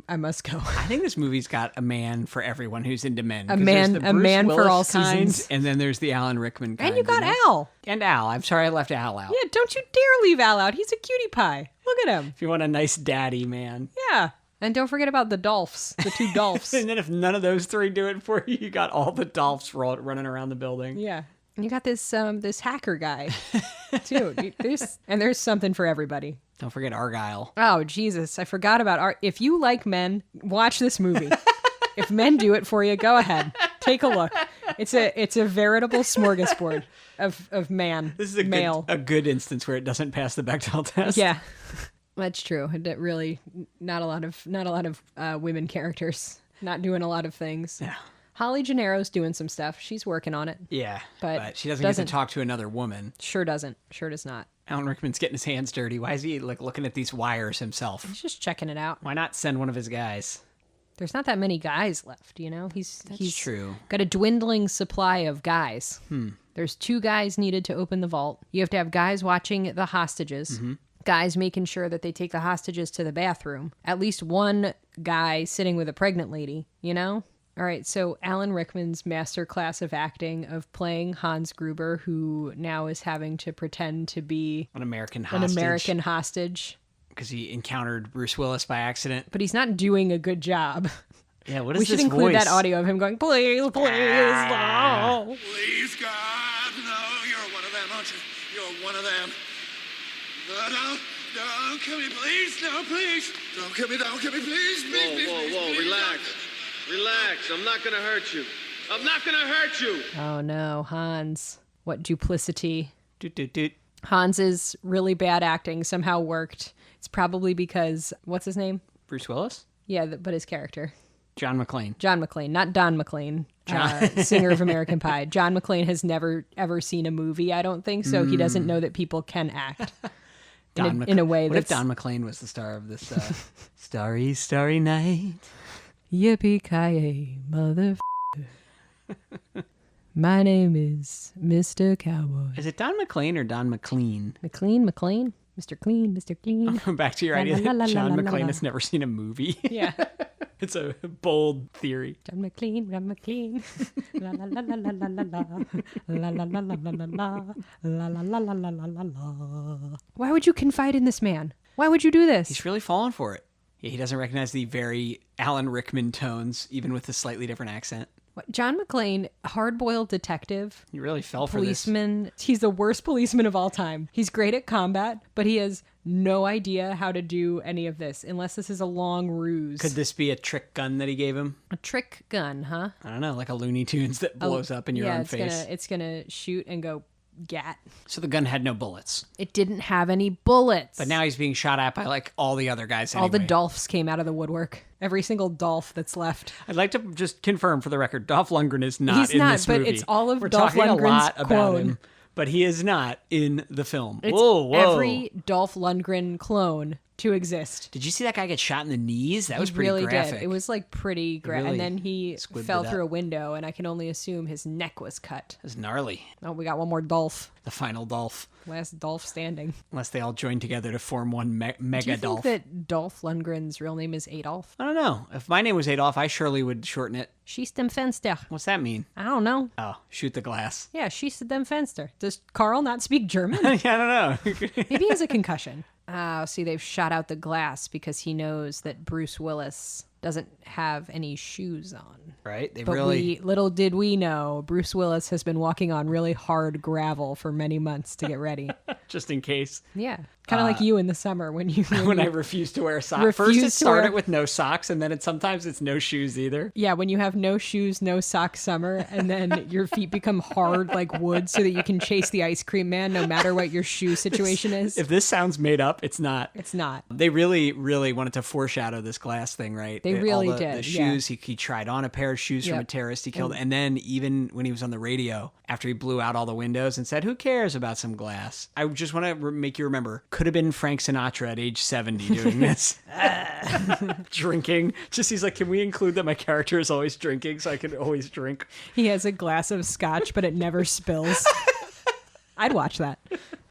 I must go. I think this movie's got a man for everyone who's into men. A 'Cause man- there's the a Bruce man for Willis all kind, seasons. and then there's the Alan Rickman kind. And you got know? Al. And Al. I'm sorry I left Al out. Yeah, don't you dare leave Al out. He's a cutie pie. Look at him. If you want a nice daddy, man. Yeah. And don't forget about the Dolphs, the two Dolphs. And then if none of those three do it for you, you got all the Dolphs running around the building. Yeah. And you got this hacker guy, too. There's something for everybody. Don't forget Argyle. Oh, Jesus. I forgot about if you like men, watch this movie. If men do it for you, go ahead. Take a look. It's a veritable smorgasbord of man. This is male. a good instance where it doesn't pass the Bechdel test. Yeah. That's true. Really not a lot of women characters. Not doing a lot of things. Yeah. Holly Gennaro's doing some stuff. She's working on it. Yeah. But she doesn't get to talk to another woman. Sure doesn't. Sure does not. Alan Rickman's getting his hands dirty. Why is he like looking at these wires himself? He's just checking it out. Why not send one of his guys? There's not that many guys left, you know? He's true. Got a dwindling supply of guys. There's 2 guys needed to open the vault. You have to have guys watching the hostages. Guys making sure that they take the hostages to the bathroom. At least one guy sitting with a pregnant lady, you know? All right, so Alan Rickman's masterclass of acting, of playing Hans Gruber, who now is having to pretend to be An American hostage. Because he encountered Bruce Willis by accident. But he's not doing a good job. Yeah, what is We should this include voice? that audio of him going, please, no. Please, God, no, you're one of them, aren't you? You're one of them. No, don't kill me, please. No, please. Don't kill me, please. Whoa, relax. Relax, I'm not gonna hurt you. I'm not gonna hurt you! Oh no, Hans. What duplicity. Doot, doot, doot. Hans's really bad acting somehow worked. It's probably because, what's his name? Bruce Willis? Yeah, but his character. John McClane. John McClane, not Don McClane, singer of American Pie. John McClane has never, ever seen a movie, I don't think, so he doesn't know that people can act. In a way What if that's... Don McClane was the star of this Starry, Starry Night? Yippee-ki-yay, mother. My name is Mr. Cowboy. Is it Don McClane or Don McLean? McLean? Mr. Clean, Mr. Clean. Back to your idea La, la, la, that John la, la, McClane la. has never seen a movie. Yeah. It's a bold theory. John McLean, John McLean. La la la la la la la la. La la la la la la la. La la la la la la la. Why would you confide in this man? Why would you do this? He's really fallen for it. Yeah, he doesn't recognize the very Alan Rickman tones, even with a slightly different accent. What, John McClane, hard-boiled detective, He really fell for this. policeman. He's the worst policeman of all time. He's great at combat, but he has no idea how to do any of this, unless this is a long ruse. Could this be a trick gun that he gave him? A trick gun, huh? I don't know, like a Looney Tunes that blows up in your own face. It's gonna shoot and go gat. So the gun had no bullets. It didn't have any bullets. But now he's being shot at by like all the other guys anyway. all the Dolphs came out of the woodwork. Every single Dolph that's left. I'd like to just confirm for the record, Dolph Lundgren is not He's in not, this but movie. it's all of We're Dolph talking a Lundgren's lot about quote. him, but he is not in the film. It's whoa. every Dolph Lundgren clone to exist. Did you see that guy get shot in the knees? That was He pretty really graphic. did. It was like pretty graphic. really And then he squibbed fell it up. through a window, and I can only assume his neck was cut. It was gnarly. Oh, we got one more Dolph. The final Dolph. Last Dolph standing. Unless they all join together to form one mega Do you Dolph. think that Dolph Lundgren's real name is Adolf? I don't know. If my name was Adolf, I surely would shorten it. Schießt dem Fenster. What's that mean? I don't know. Oh, shoot the glass. Yeah, schießt dem Fenster. Does Carl not speak German? Yeah, I don't know. Maybe he has a concussion. See, they've shot out the glass because he knows that Bruce Willis doesn't have any shoes on. Right? They But really... little did we know, Bruce Willis has been walking on really hard gravel for many months to get ready. Just in case. Yeah. Kind of like you in the summer when you... When I refuse to wear socks. Refuse First to it started wear- with no socks, and then sometimes it's no shoes either. Yeah, when you have no shoes, no socks summer, and then your feet become hard like wood so that you can chase the ice cream man no matter what your shoe situation is. If this sounds made up, it's not. It's not. They really, really wanted to foreshadow this glass thing, right? They All really the did, shoes, he tried on a pair of shoes from Yep. a terrorist he killed. And then even when he was on the radio, after he blew out all the windows and said, who cares about some glass? I just want to make you remember, could have been Frank Sinatra at age 70 doing this. Drinking. Just he's like, can we include that my character is always drinking so I can always drink? He has a glass of scotch, but it never spills. I'd watch that.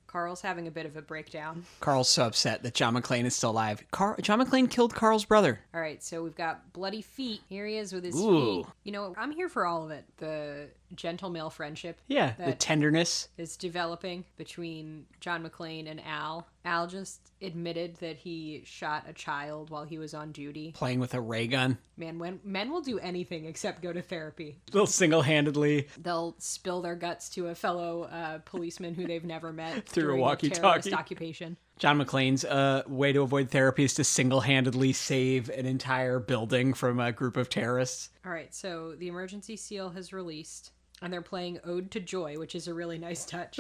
Carl's having a bit of a breakdown. Carl's so upset that John McClane is still alive. John McClane killed Carl's brother. All right, so we've got bloody feet. Here he is with his Ooh. feet. You know, I'm here for all of it. The gentle male friendship Yeah, the that tenderness. is developing between John McClane and Al. Al just admitted that he shot a child while he was on duty. Playing with a ray gun. Man, when men will do anything except go to therapy. They'll single-handedly. They'll spill their guts to a fellow policeman who they've never met Through a during walkie-talkie. terrorist occupation. John McClane's way to avoid therapy is to single-handedly save an entire building from a group of terrorists. All right, so the emergency seal has released, and they're playing Ode to Joy, which is a really nice touch.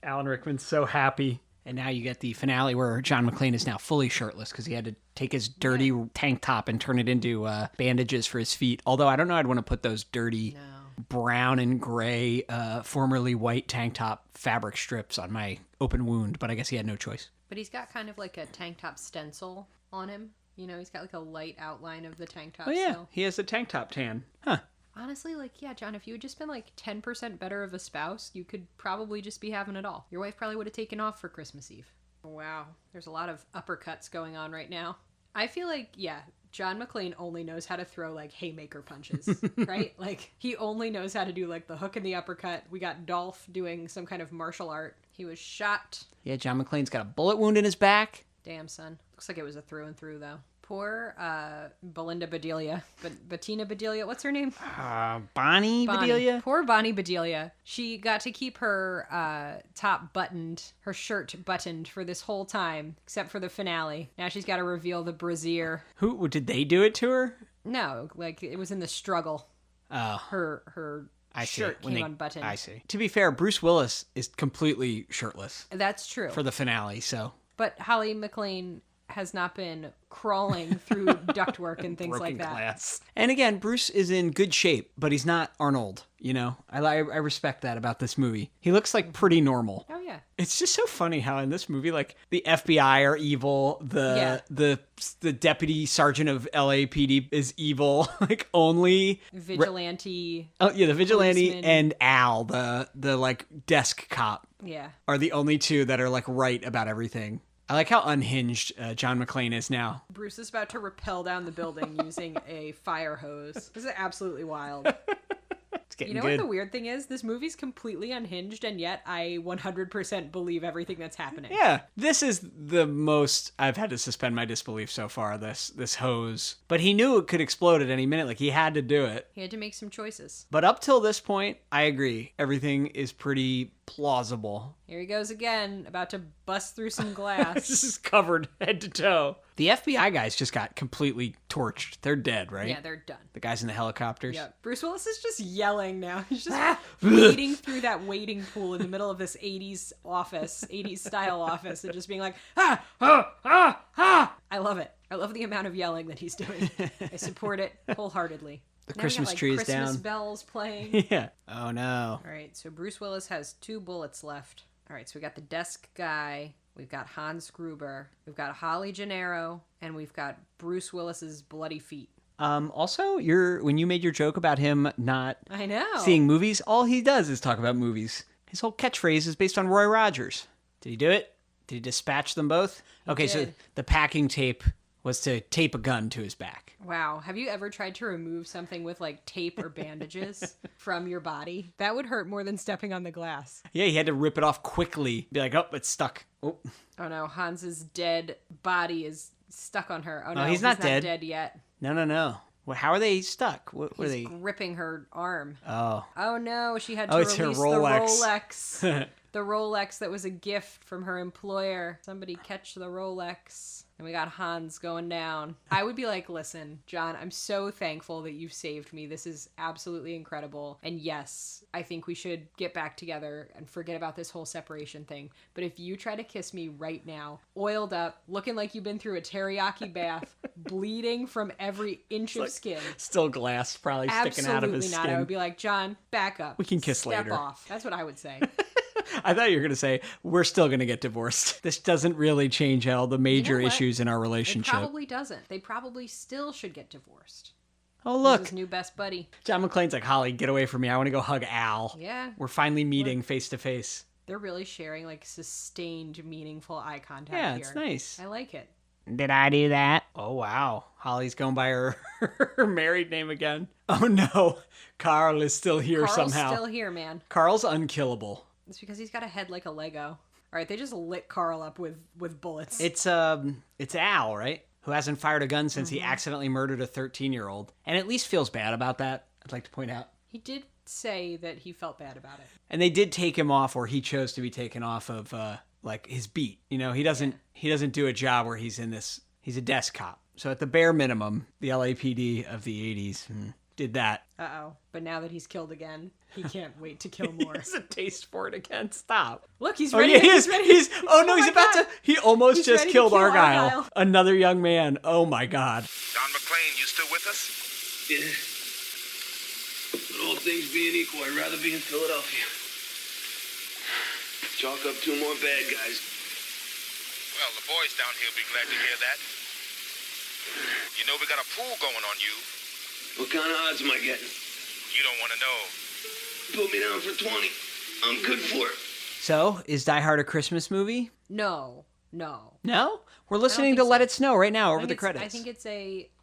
Alan Rickman's so happy. And now you get the finale where John McClane is now fully shirtless because he had to take his dirty tank top and turn it into bandages for his feet. Although I don't know I'd want to put those dirty brown and gray, formerly white tank top fabric strips on my open wound, but I guess he had no choice. But he's got kind of like a tank top stencil on him. You know, he's got like a light outline of the tank top. Oh yeah, still. he has a tank top tan. Huh. Honestly, like, yeah, John, if you had just been like 10% better of a spouse, you could probably just be having it all. Your wife probably would have taken off for Christmas Eve. Wow, there's a lot of uppercuts going on right now. I feel like, yeah, John McClane only knows how to throw like haymaker punches, right? Like, he only knows how to do like the hook and the uppercut. We got Dolph doing some kind of martial art. He was shot. Yeah, John McClane's got a bullet wound in his back. Damn, son. Looks like it was a through and through, though. Poor Belinda Bedelia. Bettina Bedelia. What's her name? Bonnie Bedelia? Poor Bonnie Bedelia. She got to keep her top buttoned, her shirt buttoned for this whole time, except for the finale. Now she's got to reveal the brassiere. Who did they do it to her? No, like it was in the struggle. Oh, Her I see. shirt came unbuttoned. I see. To be fair, Bruce Willis is completely shirtless That's true. for the finale, so But Holly McClane has not been crawling through ductwork and things broken like that. glass. And again, Bruce is in good shape, but he's not Arnold, you know? I respect that about this movie. He looks like pretty normal. Oh, yeah. It's just so funny how in this movie, like, the FBI are evil, the deputy sergeant of LAPD is evil, like, only... Vigilante. the vigilante policeman. and Al, the like, desk cop, Yeah. are the only two that are, like, right about everything. I like how unhinged John McClane is now. Bruce is about to rappel down the building using a fire hose. This is absolutely wild. It's getting You know good. what the weird thing is? This movie's completely unhinged, and yet I 100% believe everything that's happening. Yeah, this is the most I've had to suspend my disbelief so far, this hose. But he knew it could explode at any minute, like he had to do it. He had to make some choices. But up till this point, I agree. Everything is pretty plausible. Here he goes again, about to bust through some glass. This is covered head to toe. The FBI guys just got completely torched. They're dead, right? Yeah, they're done. The guys in the helicopters. Yeah, Bruce Willis is just yelling now. He's just wading through that wading pool in the middle of this 80s office, 80s style office, and just being like, ah, ah, ah, ah. I love it. I love the amount of yelling that he's doing. I support it wholeheartedly. The Now we Christmas got, like, tree is Christmas down. bells playing. Yeah. Oh, no. All right, so Bruce Willis has 2 bullets left. All right, so we got the desk guy, we've got Hans Gruber, we've got Holly Gennaro, and we've got Bruce Willis's bloody feet. Also, when you made your joke about him not I know. seeing movies, all he does is talk about movies. His whole catchphrase is based on Roy Rogers. Did he do it? Did he dispatch them both? Okay, so did. the packing tape was to tape a gun to his back. Wow, have you ever tried to remove something with like tape or bandages from your body? That would hurt more than stepping on the glass. Yeah, he had to rip it off quickly. Be like, oh, it's stuck. Oh, Oh no, Hans's dead body is stuck on her. Oh no, he's not dead. yet. No. Well, how are they stuck? What were He's they? gripping her arm. Oh. Oh no, she had to It's her release Rolex. the Rolex. The Rolex that was a gift from her employer. Somebody catch the Rolex. And we got Hans going down. I would be like, listen, John, I'm so thankful that you've saved me. This is absolutely incredible. And yes, I think we should get back together and forget about this whole separation thing. But if you try to kiss me right now, oiled up, looking like you've been through a teriyaki bath, bleeding from every inch of skin. Still glass probably sticking out of his Absolutely not. skin. I would be like, John, back up. We can kiss Step later. off. That's what I would say. I thought you were going to say, we're still going to get divorced. This doesn't really change all the major what? issues in our It relationship. probably doesn't. They probably still should get divorced. Oh, He's look. his new best buddy. John McClane's like, Holly, get away from me. I want to go hug Al. Yeah. We're finally meeting face to face. They're really sharing like sustained, meaningful eye contact Yeah, here. it's nice. I like it. Did I do that? Oh, wow. Holly's going by her married name again. Oh, no. Carl is still here Carl's somehow. still here, man. Carl's unkillable. It's because he's got a head like a Lego. All right, they just lit Carl up with bullets. It's Al, right? Who hasn't fired a gun since Mm-hmm. he accidentally murdered a 13-year-old. And at least feels bad about that, I'd like to point out. He did say that he felt bad about it. And they did take him off, or he chose to be taken off of like his beat. You know, he doesn't do a job where he's a desk cop. So at the bare minimum, the LAPD of the 80s did that. Uh-oh. But now that he's killed again, he can't wait to kill more. He has a taste for it again. Stop. Look, he's Oh ready. yeah, he he's is. ready. He's oh no, Oh he's my about God. to. He almost He's just ready to killed kill Argyle. Argyle. Another young man. Oh my God. Don McClane, you still with us? Yeah. But all things being equal, I'd rather be in Philadelphia. Chalk up 2 more bad guys. Well, the boys down here will be glad to hear that. You know we got a pool going on you. What kind of odds am I getting? You don't want to know. Put me down for 20. I'm good for it. So is Die Hard a Christmas movie? No. No. We're listening think to so. Let It Snow right now I over think the it's- credits.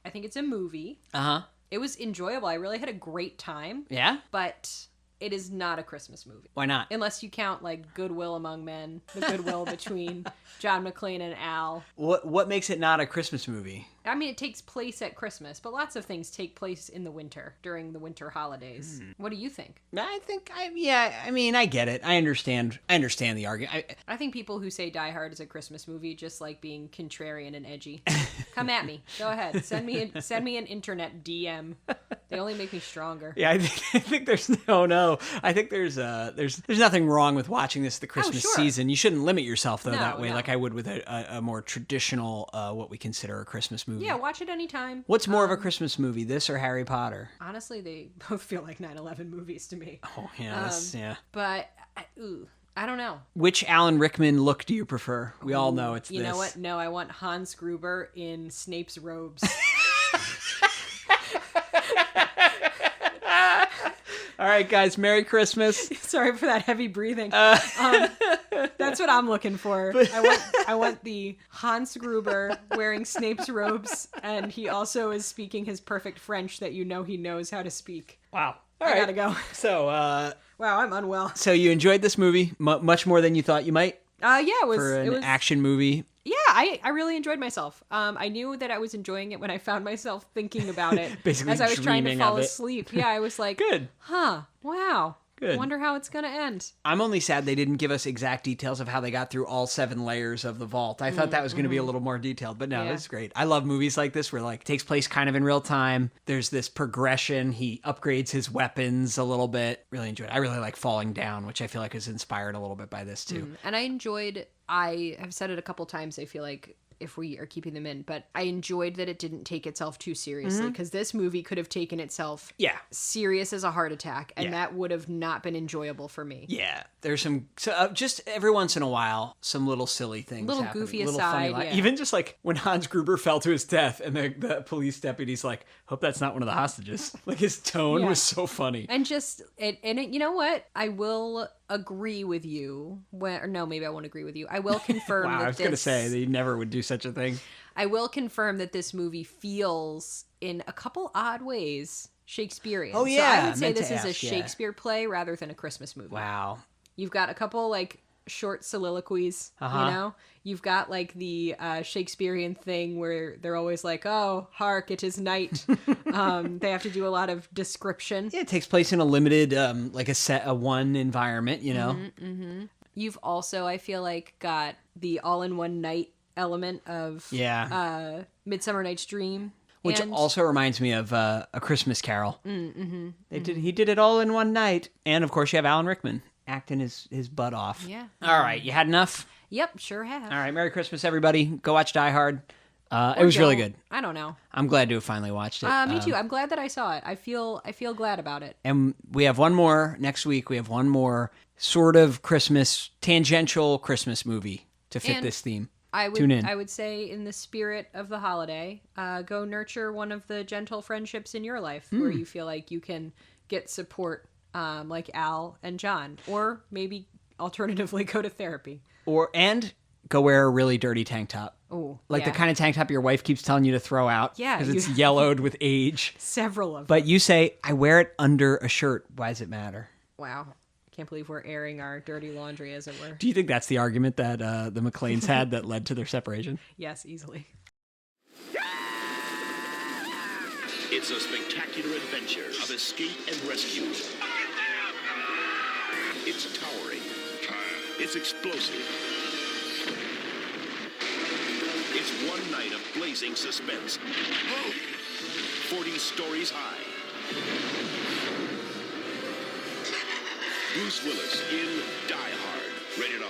I think it's a movie. Uh huh. It was enjoyable. I really had a great time. Yeah. But it is not a Christmas movie. Why not? Unless you count like Goodwill Among Men, the goodwill between John McClane and Al. What makes it not a Christmas movie? I mean, it takes place at Christmas, but lots of things take place in the winter, during the winter holidays. What do you think? I mean, I get it. I understand the argument. I think people who say Die Hard is a Christmas movie just like being contrarian and edgy. Come at me. Go ahead. Send me an internet DM. They only make me stronger. Yeah, I think there's no. I think there's nothing wrong with watching this the Christmas sure. season. You shouldn't limit yourself though No, that way, no. like I would with a more traditional what we consider a Christmas movie. Yeah, watch it anytime. What's more of a Christmas movie, this or Harry Potter? Honestly, they both feel like 9/11 movies to me. Oh yeah, yeah. But I don't know. Which Alan Rickman look do you prefer? We all know it's You this. know what? No, I want Hans Gruber in Snape's robes. All right, guys, Merry Christmas. Sorry for that heavy breathing. That's what I'm looking for. I want the Hans Gruber wearing Snape's robes, and he also is speaking his perfect French that you know he knows how to speak. Wow. All I right. gotta go. So, Wow, I'm unwell. so you enjoyed this movie much more than you thought you might Yeah, it was. for it an was. action movie. Yeah, I really enjoyed myself. I knew that I was enjoying it when I found myself thinking about it Basically as I was trying to dreaming fall of it. asleep. Yeah, I was like, Good. huh, wow. Good. Wonder how it's gonna end. I'm only sad they didn't give us exact details of how they got through all 7 layers of the vault. I thought that was going to be a little more detailed, but no, Yeah. it's great. I love movies like this where like it takes place kind of in real time. There's this progression. He upgrades his weapons a little bit. Really enjoyed it. I really like Falling Down, which I feel like is inspired a little bit by this too. And I have said it a couple times, I feel like if we are keeping them in, but I enjoyed that it didn't take itself too seriously, because this movie could have taken itself serious as a heart attack, and that would have not been enjoyable for me. Yeah, there's some just every once in a while some little silly things, Little happening, goofy little aside, funny yeah. even just like when Hans Gruber fell to his death, and the police deputy's like, "Hope that's not one of the hostages." Like his tone was so funny, and just you know what? I will agree with you. Maybe I won't agree with you. I will confirm. Wow, that I was going to say they never would do such a thing. I will confirm that this movie feels, in a couple odd ways, Shakespearean. Oh, yeah, so I would say meant to this is a ask, yeah. Shakespeare play rather than a Christmas movie. Wow. You've got a couple like short soliloquies, you know? You've got like the Shakespearean thing where they're always like, "Oh, hark, it is night." They have to do a lot of description. Yeah, it takes place in a limited, like a one environment, you know? You've also, I feel like, got the all-in-one night element of Midsummer Night's Dream. Which and also reminds me of A Christmas Carol. He did it all in one night. And, of course, you have Alan Rickman acting his butt off. Yeah. All right, you had enough? Yep, sure have. All right, Merry Christmas, everybody. Go watch Die Hard. It was really good. I don't know. I'm glad to have finally watched it. Me too. I'm glad that I saw it. I feel glad about it. And we have one more next week. We have one more sort of Christmas, tangential Christmas movie to fit this theme. Tune in. I would say, in the spirit of the holiday, go nurture one of the gentle friendships in your life where you feel like you can get support, like Al and John, or maybe alternatively go to therapy. And go wear a really dirty tank top. Oh, Like the kind of tank top your wife keeps telling you to throw out. Yeah, because it's yellowed with age. Several of them. But you say, I wear it under a shirt. Why does it matter? Wow. Can't believe we're airing our dirty laundry, as it were. Do you think that's the argument that the McClanes had that led to their separation? Yes, easily. It's a spectacular adventure of escape and rescue. It's towering. It's explosive. It's one night of blazing suspense. 40 stories high. Bruce Willis in Die Hard. Rated R.